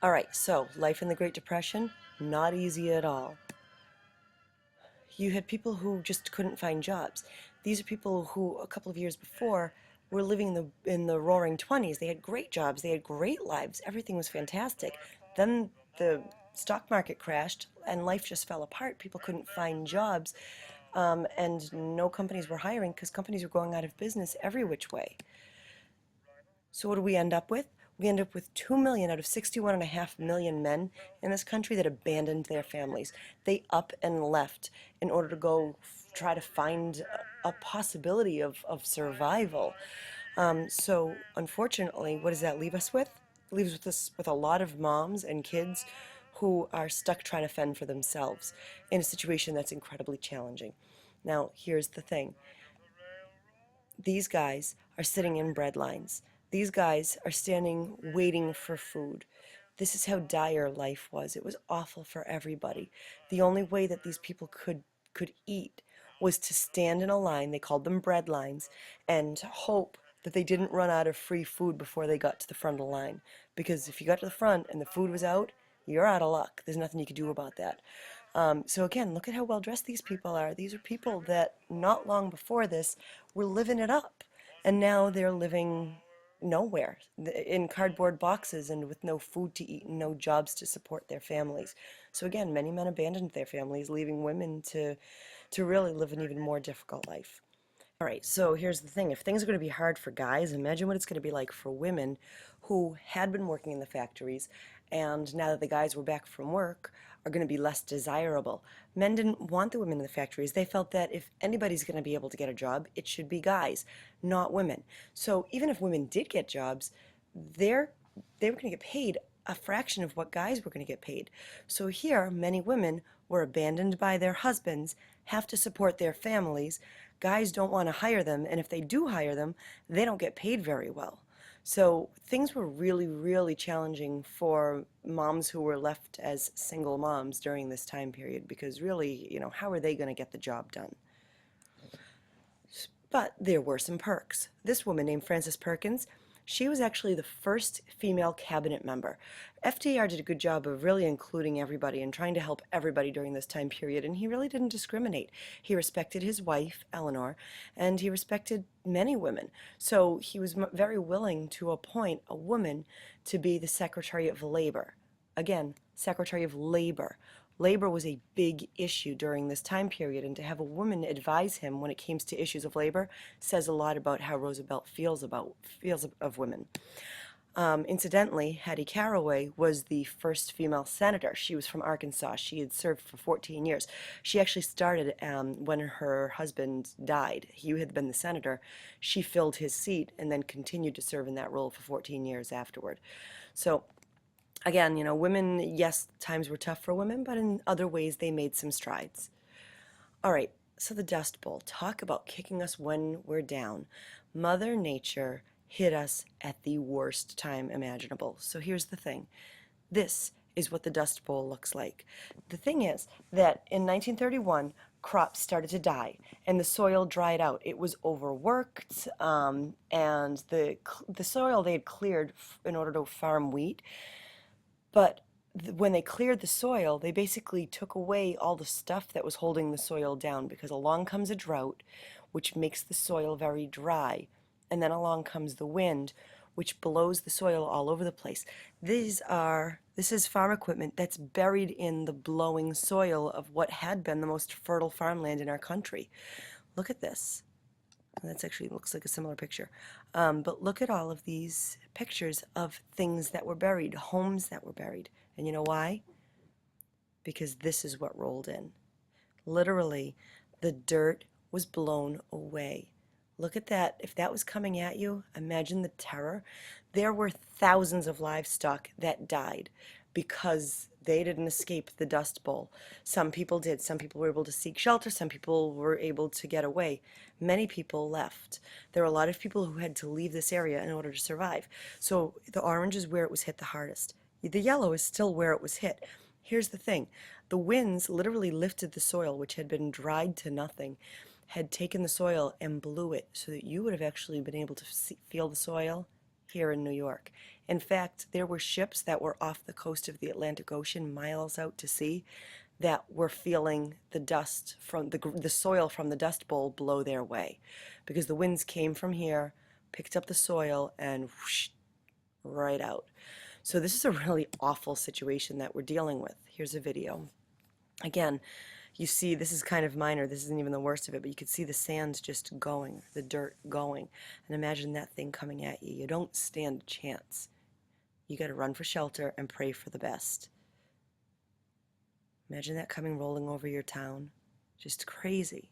All right, so life in the Great Depression, not easy at all. You had people who just couldn't find jobs. These are people who, a couple of years before, were living in the roaring 20s. They had great jobs, they had great lives, everything was fantastic. Then the stock market crashed and life just fell apart. People couldn't find jobs, and no companies were hiring because companies were going out of business every which way. So what do we end up with? We end up with 2 million out of 61.5 million men in this country that abandoned their families. They up and left in order to go try to find a possibility of survival. So unfortunately, what does that leave us with? It leaves us with a lot of moms and kids who are stuck trying to fend for themselves in a situation that's incredibly challenging. Now, here's the thing. These guys are sitting in bread lines. These guys are standing waiting for food. This is how dire life was. It was awful for everybody. The only way that these people could eat was to stand in a line, they called them bread lines, and hope that they didn't run out of free food before they got to the front of the line. Because if you got to the front and the food was out, you're out of luck. There's nothing you could do about that. So again, look at how well dressed these people are. These are people that not long before this were living it up, and now they're living nowhere in cardboard boxes and with no food to eat and no jobs to support their families. So again, many men abandoned their families, leaving women to really live an even more difficult life. All right, so here's the thing. If things are going to be hard for guys, imagine what it's going to be like for women who had been working in the factories and now that the guys were back from work are going to be less desirable. Men didn't want the women in the factories. They felt that if anybody's going to be able to get a job, it should be guys, not women. So even if women did get jobs, they're they were going to get paid a fraction of what guys were going to get paid. So here, many women were abandoned by their husbands, have to support their families. Guys don't want to hire them, and if they do hire them, they don't get paid very well. So things were really, really challenging for moms who were left as single moms during this time period because really, how are they going to get the job done? But there were some perks. This woman named Frances Perkins, she was actually the first female cabinet member. FDR did a good job of really including everybody and trying to help everybody during this time period, and he really didn't discriminate. He respected his wife, Eleanor, and he respected many women. So he was very willing to appoint a woman to be the Secretary of Labor. Again, Secretary of Labor. Labor was a big issue during this time period, and to have a woman advise him when it came to issues of labor says a lot about how Roosevelt feels of women. Incidentally, Hattie Caraway was the first female senator. She was from Arkansas. She had served for 14 years. She actually started when her husband died. He had been the senator. She filled his seat and then continued to serve in that role for 14 years afterward. So again, women, yes, times were tough for women, but in other ways they made some strides. All right, so the Dust Bowl. Talk about kicking us when we're down. Mother Nature hit us at the worst time imaginable. So here's the thing. This is what the Dust Bowl looks like. The thing is that in 1931, crops started to die and the soil dried out. It was overworked, and the soil they had cleared in order to farm wheat, but when they cleared the soil, they basically took away all the stuff that was holding the soil down because along comes a drought, which makes the soil very dry. And then along comes the wind, which blows the soil all over the place. This is farm equipment that's buried in the blowing soil of what had been the most fertile farmland in our country. Look at this. That's actually looks like a similar picture. But look at all of these pictures of things that were buried, homes that were buried. And you know why? Because this is what rolled in. Literally, the dirt was blown away. Look at that. If that was coming at you, imagine the terror. There were thousands of livestock that died because they didn't escape the Dust Bowl. Some people did. Some people were able to seek shelter. Some people were able to get away. Many people left. There were a lot of people who had to leave this area in order to survive. So the orange is where it was hit the hardest. The yellow is still where it was hit. Here's the thing. The winds literally lifted the soil, which had been dried to nothing, had taken the soil and blew it so that you would have actually been able to feel the soil here in New York. In fact, there were ships that were off the coast of the Atlantic Ocean, miles out to sea, that were feeling the dust from the soil from the Dust Bowl blow their way, because the winds came from here, picked up the soil, and whoosh, right out. So this is a really awful situation that we're dealing with. Here's a video. Again, you see, this is kind of minor. This isn't even the worst of it, but you could see the sand just going, the dirt going. And imagine that thing coming at you. You don't stand a chance. You got to run for shelter and pray for the best. Imagine that coming rolling over your town. Just crazy.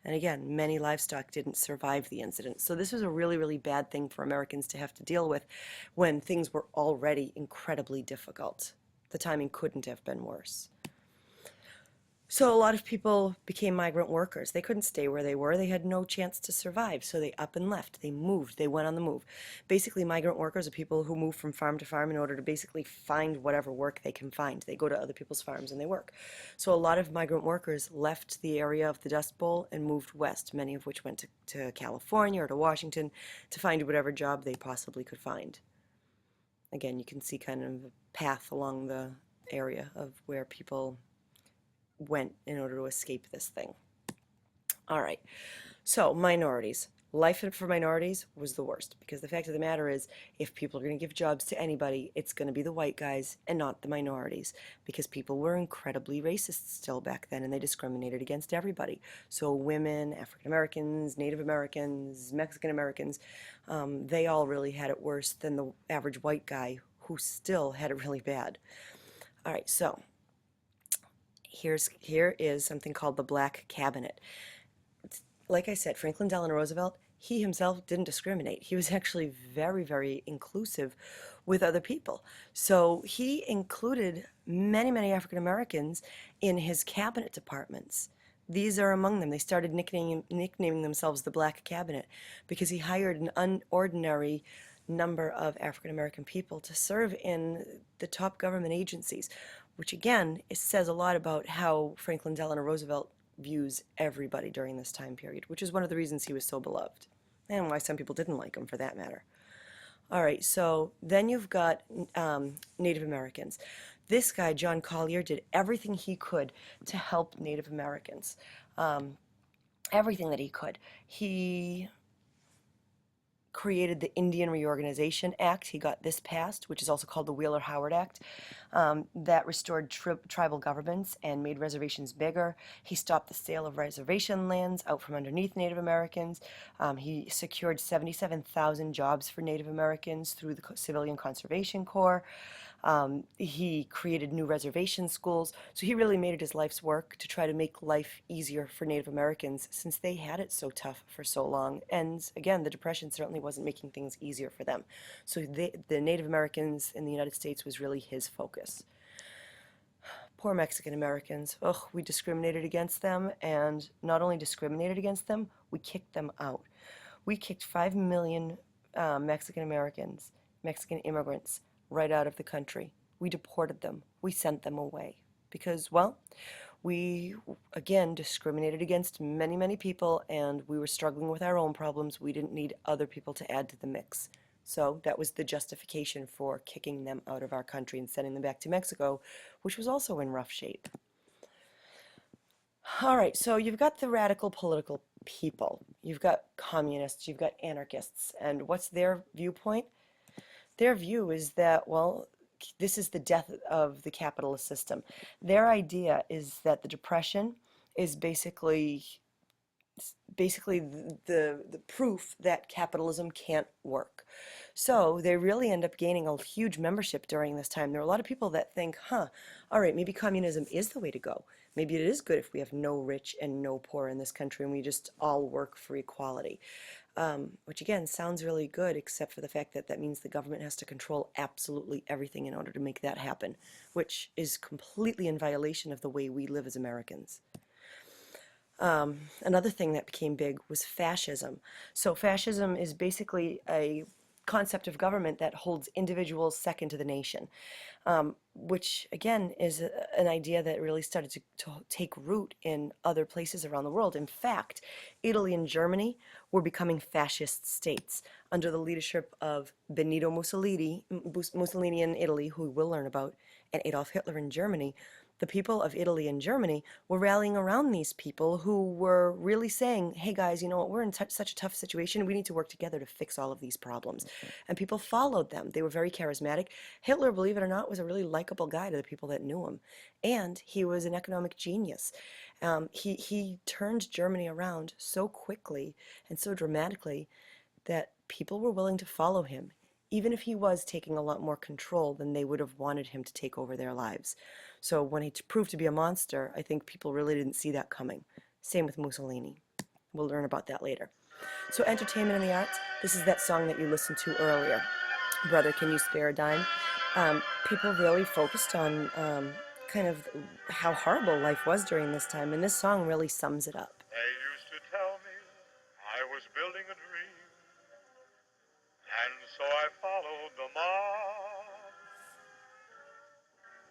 And again, many livestock didn't survive the incident. So this was a really, really bad thing for Americans to have to deal with when things were already incredibly difficult. The timing couldn't have been worse. So a lot of people became migrant workers. They couldn't stay where they were. They had no chance to survive. So they up and left. They moved. They went on the move. Basically, migrant workers are people who move from farm to farm in order to basically find whatever work they can find. They go to other people's farms and they work. So a lot of migrant workers left the area of the Dust Bowl and moved west, many of which went to California or to Washington to find whatever job they possibly could find. Again, you can see kind of a path along the area of where people went in order to escape this thing. All right, so minorities. Life for minorities was the worst, because the fact of the matter is, if people are going to give jobs to anybody, it's going to be the white guys and not the minorities, because people were incredibly racist still back then, and they discriminated against everybody. So women, African Americans, Native Americans, Mexican Americans, they all really had it worse than the average white guy, who still had it really bad. All right, so here is something called the Black Cabinet. Like I said, Franklin Delano Roosevelt, he himself didn't discriminate. He was actually very, very inclusive with other people. So he included many, many African Americans in his cabinet departments. These are among them. They started nicknaming themselves the Black Cabinet because he hired an unordinary number of African American people to serve in the top government agencies, which again, it says a lot about how Franklin Delano Roosevelt views everybody during this time period, which is one of the reasons he was so beloved, and why some people didn't like him for that matter. All right, so then you've got Native Americans. This guy, John Collier, did everything he could to help Native Americans. Everything that he could. He created the Indian Reorganization Act. He got this passed, which is also called the Wheeler-Howard Act, that restored tribal governments and made reservations bigger. He stopped the sale of reservation lands out from underneath Native Americans. He secured 77,000 jobs for Native Americans through the Civilian Conservation Corps. He created new reservation schools. So he really made it his life's work to try to make life easier for Native Americans, since they had it so tough for so long. And again, the Depression certainly wasn't making things easier for them. So the Native Americans in the United States was really his focus. Poor Mexican Americans. Ugh, we discriminated against them, and not only discriminated against them, we kicked them out. We kicked 5 million Mexican Americans, Mexican immigrants, right out of the country. We deported them. We sent them away because, well, we, again, discriminated against many, many people, and we were struggling with our own problems. We didn't need other people to add to the mix. So that was the justification for kicking them out of our country and sending them back to Mexico, which was also in rough shape. All right, so you've got the radical political people. You've got communists, you've got anarchists, and what's their viewpoint? Their view is that, well, this is the death of the capitalist system. Their idea is that the Depression is basically the proof that capitalism can't work. So they really end up gaining a huge membership during this time. There are a lot of people that think, all right, maybe communism is the way to go. Maybe it is good if we have no rich and no poor in this country and we just all work for equality. Which again sounds really good, except for the fact that that means the government has to control absolutely everything in order to make that happen, which is completely in violation of the way we live as Americans. Another thing that became big was fascism. So fascism is basically a concept of government that holds individuals second to the nation, which again is an idea that really started to take root in other places around the world. In fact, Italy and Germany were becoming fascist states under the leadership of Benito Mussolini in Italy, who we'll learn about, and Adolf Hitler in Germany. The people of Italy and Germany were rallying around these people who were really saying, hey guys, you know what, we're in such a tough situation, we need to work together to fix all of these problems. And people followed them. They were very charismatic. Hitler, believe it or not, was a really likable guy to the people that knew him. And he was an economic genius. He turned Germany around so quickly and so dramatically that people were willing to follow him, even if he was taking a lot more control than they would have wanted him to take over their lives. So when he proved to be a monster, I think people really didn't see that coming. Same with Mussolini. We'll learn about that later. So entertainment and the arts, this is that song that you listened to earlier, Brother, Can You Spare a Dime? People really focused on kind of how horrible life was during this time, and this song really sums it up. They used to tell me I was building a dream, and so I followed the mob.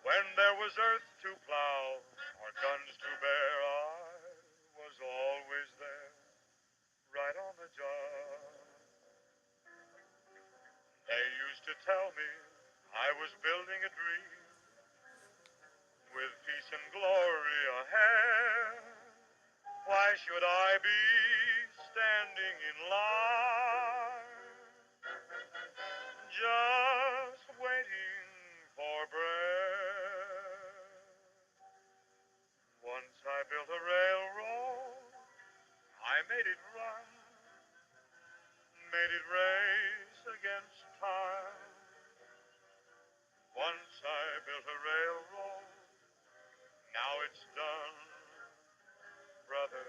When there was earth to plow or guns to bear, I was always there, right on the job. They used to tell me I was building a dream, with peace and glory ahead. Why should I be standing in line, just waiting for bread? Once I built a railroad, I made it run, made it race against time. Once I built a railroad, now it's done. Brother,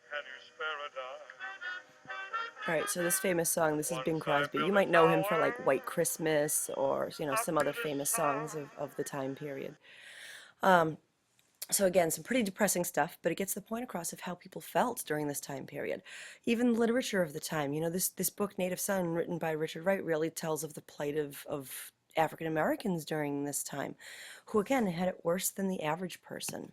can you spare a dime? All right, so this famous song, this is Bing Crosby. You might know him for like White Christmas or, you know, some other famous songs of the time period. So again, some pretty depressing stuff, but it gets the point across of how people felt during this time period. Even literature of the time, you know, this book, Native Son, written by Richard Wright, really tells of the plight of African Americans during this time, who again had it worse than the average person.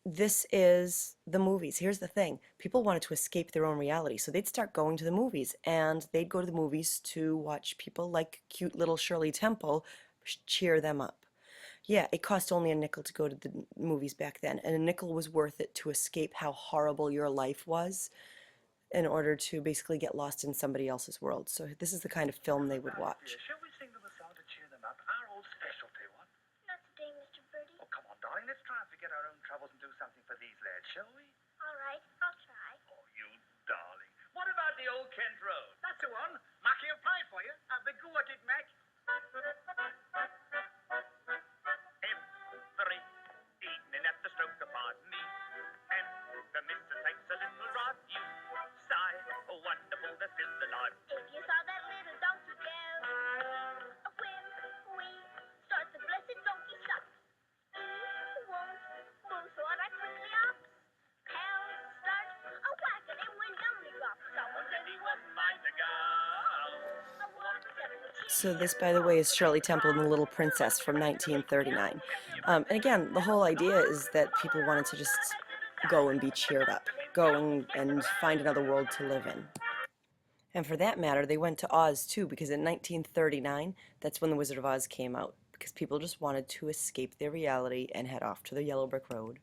This is the movies. Here's the thing. People wanted to escape their own reality, so they'd start going to the movies, and they'd go to the movies to watch people like cute little Shirley Temple cheer them up. Yeah, it cost only a nickel to go to the movies back then, and a nickel was worth it to escape how horrible your life was in order to basically get lost in somebody else's world. So this is the kind of film they would watch. Shall we sing them a song to cheer them up? Our old specialty one. Not today, Mr. Birdie. Oh, come on, darling. Let's try and forget our own troubles and do something for these lads, shall we? All right, I'll try. Oh, you darling. What about the old Kent Road? That's the one. Mackie will play for you. Be good at it, Mac. Every evening at the stroke of me, and the missus takes a little rod, you sigh, oh, wonderful, this is the life. If you saw that little donkey go, when we start the blessed donkey shop, he won't move, so I quickly off. Hell start a whacking and when down he drops. Someone said he wasn't mine to go. So this, by the way, is Shirley Temple and the Little Princess from 1939. And again, the whole idea is that people wanted to just go and be cheered up, go and find another world to live in. And for that matter, they went to Oz too, because in 1939, that's when The Wizard of Oz came out, because people just wanted to escape their reality and head off to the Yellow Brick Road.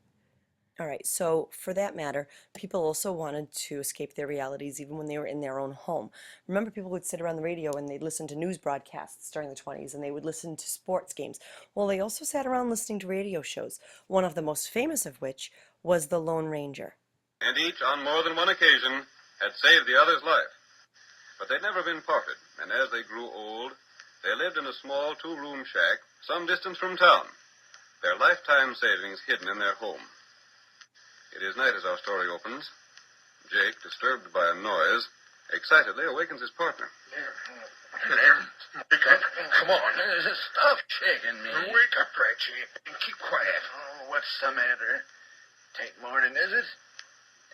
All right, so for that matter, people also wanted to escape their realities even when they were in their own home. Remember, people would sit around the radio and they'd listen to news broadcasts during the 20s, and they would listen to sports games. Well, they also sat around listening to radio shows, one of the most famous of which was The Lone Ranger. And each, on more than one occasion, had saved the other's life. But they'd never been parted, and as they grew old, they lived in a small two-room shack some distance from town, their lifetime savings hidden in their home. It is night as our story opens. Jake, disturbed by a noise, excitedly awakens his partner. There. Come on. Stop shaking me. Wake up, Ratchy, and keep quiet. Oh, what's the matter? Tain't morning, is it?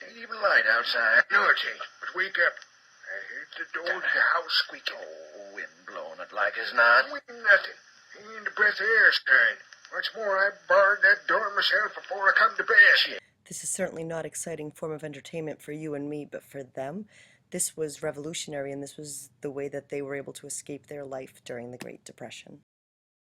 Ain't even light outside. No, it ain't. But wake up. I heard the door to the house squeaking. Oh, wind blowing it like as not. Wind nothing. Ain't a breath of air stirring. What's more, I barred that door myself before I come to bed. This is certainly not exciting form of entertainment for you and me, but for them, this was revolutionary, and this was the way that they were able to escape their life during the Great Depression.